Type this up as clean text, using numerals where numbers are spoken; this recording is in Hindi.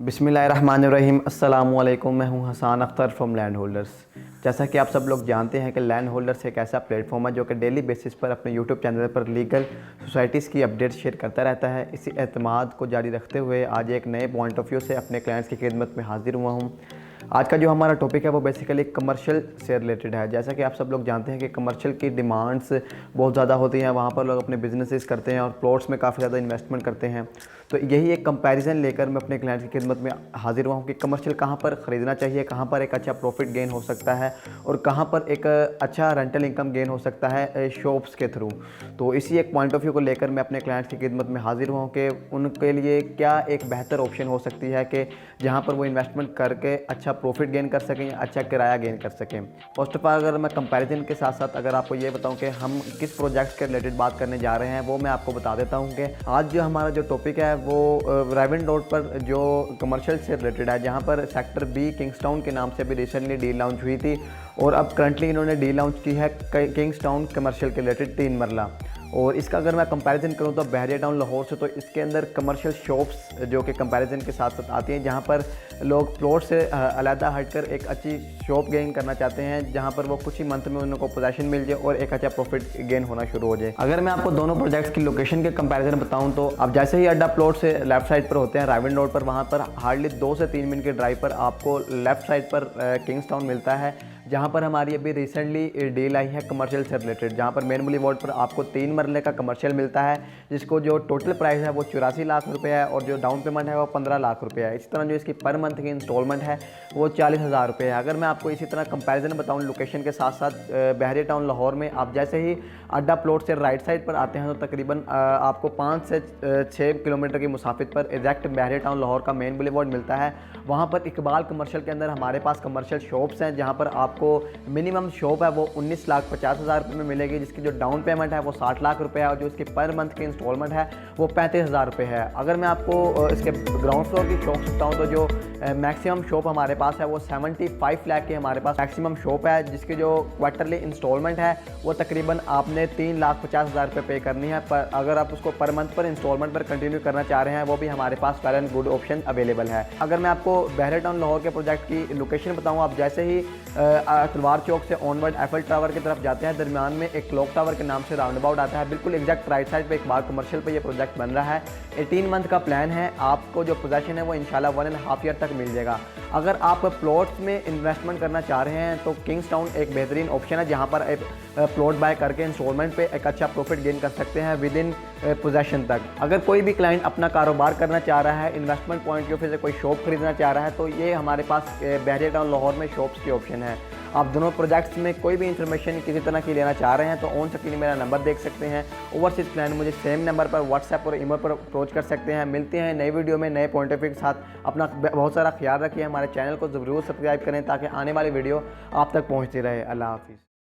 बिस्मिल्लाहिर्रहमानिर्रहीम। अस्सलामुअलैकुम। मैं हूं Hasan Akhtar from land holders. जैसा कि आप सब लोग जानते हैं कि लैंड होल्डर्स एक ऐसा प्लेटफॉर्म है जो कि डेली बेसिस पर अपने यूट्यूब चैनल पर लीगल सोसाइटीज़ की अपडेट्स शेयर करता रहता है। इसी एतमाद को जारी रखते हुए आज एक नए पॉइंट ऑफ व्यू से अपने क्लाइंट्स की खिदमत में हाजिर हुआ हूँ। आज का जो हमारा टॉपिक है वो बेसिकली कमर्शियल से रिलेटेड है। जैसा कि आप सब लोग जानते हैं कि कमर्शियल की डिमांड्स बहुत ज़्यादा होती हैं, वहाँ पर लोग अपने बिजनेसेस करते हैं और प्लॉट्स में काफ़ी ज़्यादा इन्वेस्टमेंट करते हैं। तो यही एक कंपैरिजन लेकर मैं अपने क्लाइंट की खिदमत में हाजिर हुआ हूँ कि कमर्शियल कहाँ पर ख़रीदना चाहिए, कहाँ पर एक अच्छा प्रॉफिट गेन हो सकता है और कहाँ पर एक अच्छा रेंटल इनकम गेन हो सकता है शॉप्स के थ्रू। तो इसी एक पॉइंट ऑफ व्यू को लेकर मैं अपने क्लाइंट्स की खिदमत में हाजिर हुआ हूँ कि उनके लिए क्या एक बेहतर ऑप्शन हो सकती है कि जहाँ पर वो इन्वेस्टमेंट करके अच्छा प्रॉफिट गेन कर सकें, अच्छा किराया गेन कर सकें। फर्स्ट ऑफ ऑल अगर मैं कंपैरिजन के साथ साथ अगर आपको ये बताऊं कि हम किस प्रोजेक्ट के रिलेटेड बात करने जा रहे हैं वो मैं आपको बता देता हूं कि आज जो हमारा जो टॉपिक है वो राइवन रोड पर जो कमर्शियल से रिलेटेड है, जहां पर सेक्टर बी किंग्सटाउन के नाम से भी रिसेंटली डील लॉन्च हुई थी और अब करंटली इन्होंने डील लॉन्च की है किंग्सटाउन कमर्शियल के रिलेटेड 3 मरला। और इसका अगर मैं कंपैरिजन करूं तो बहरिया टाउन लाहौर से, तो इसके अंदर कमर्शियल शॉप्स जो कि कंपैरिजन के साथ साथ आती हैं, जहां पर लोग प्लॉट से अलहदा हटकर एक अच्छी शॉप गेन करना चाहते हैं, जहां पर वो कुछ ही मंथ में उनको पोजीशन मिल जाए और एक अच्छा प्रॉफिट गेन होना शुरू हो जाए। अगर मैं आपको दोनों प्रोजेक्ट्स की लोकेशन के कंपैरिजन बताऊं तो अब जैसे ही अड्डा प्लॉट से लेफ्ट साइड पर होते हैं राइवन रोड पर, वहाँ पर हार्डली 2 से 3 मिनट के ड्राइव पर आपको लेफ्ट साइड पर किंग्सटाउन मिलता है, जहाँ पर हमारी अभी रिसेंटली डील आई है कमर्शियल से रिलेटेड, जहाँ पर मेन बुलेवार्ड पर आपको 3 मरले का कमर्शियल मिलता है, जिसको जो टोटल प्राइस है वो 84 लाख रुपए है और जो डाउन पेमेंट है वो 15 लाख रुपए है। इसी तरह जो इसकी पर मंथ की इंस्टॉलमेंट है वो 40,000 रुपये है। अगर मैं आपको इसी तरह कंपैरिजन बताऊँ लोकेशन के साथ साथ बहरिया टाउन लाहौर में, आप जैसे ही अड्डा प्लॉट से राइट साइड पर आते हैं तो तकरीबन आपको 5 से 6 किलोमीटर की मुसाफिर पर एग्जैक्ट बहरिया टाउन लाहौर का मेन बुलेवार्ड मिलता है। वहाँ पर इकबाल कमर्शियल के अंदर हमारे पास कमर्शियल शॉप्स हैं, जहाँ पर आपको मिनिमम शॉप है वो 19,50,000 रुपये में मिलेगी, जिसकी जो डाउन पेमेंट है वो 60 लाख रुपये है और जो इसकी पर मंथ की इंस्टॉलमेंट है वो 35,000 रुपये है। अगर मैं आपको इसके ग्राउंड फ्लोर की शॉप बताऊँ तो जो मैक्सिमम शॉप हमारे पास है वो 75 लाख की हमारे पास मैक्सिमम शॉप है, जिसकी जो क्वार्टरली इंस्टॉलमेंट है वो तकरीबन आपने 3,50,000 रुपये पे करनी है। पर अगर आप उसको पर मंथ पर इंस्टॉलमेंट पर कंटिन्यू करना चाह रहे हैं वो भी हमारे पास well and good option available है। अगर मैं आपको बहरिया टाउन लाहौर के प्रोजेक्ट की लोकेशन बताऊँ, आप जैसे ही तलवार चौक से ऑनवर्ड एफएल टावर की तरफ जाते हैं, दरमियान में एक क्लॉक टावर के नाम से राउंड अबाउट आता है, बिल्कुल एग्जैक्ट राइट साइड पे इकबाल कमर्शियल पे ये प्रोजेक्ट बन रहा है। 18 मंथ का प्लान है, आपको जो पोजीशन है वो इंशाल्लाह 1.5 ईयर तक मिल जाएगा। अगर आप प्लॉट्स में इन्वेस्टमेंट करना चाह रहे हैं तो किंग्सटाउन एक बेहतरीन ऑप्शन है, जहां पर एक प्लॉट बाय करके इंस्टॉलमेंट पे एक अच्छा प्रॉफिट गेन कर सकते हैं विद इन पोजेशन तक। अगर कोई भी क्लाइंट अपना कारोबार करना चाह रहा है, इन्वेस्टमेंट पॉइंट ऑफ व्यू से कोई शॉप खरीदना चाह रहा है, तो ये हमारे पास बहरिया टाउन लाहौर में शॉप्स की ऑप्शन है। आप दोनों प्रोजेक्ट्स में कोई भी इन्फॉर्मेशन किसी तरह की लेना चाह रहे हैं तो ऑन स्क्रीन मेरा नंबर देख सकते हैं। ओवरसीज क्लाइंट मुझे सेम नंबर पर व्हाट्सएप और ईमेल पर अप्रोच कर सकते हैं। मिलते हैं नई वीडियो में नए पॉइंट ऑफ व्यू के साथ। अपना बहुत सारा ख्याल रखिए, हमारे चैनल को ज़रूर सब्सक्राइब करें ताकि आने वाली वीडियो आप तक पहुँचती रहे। अल्लाह हाफिज़।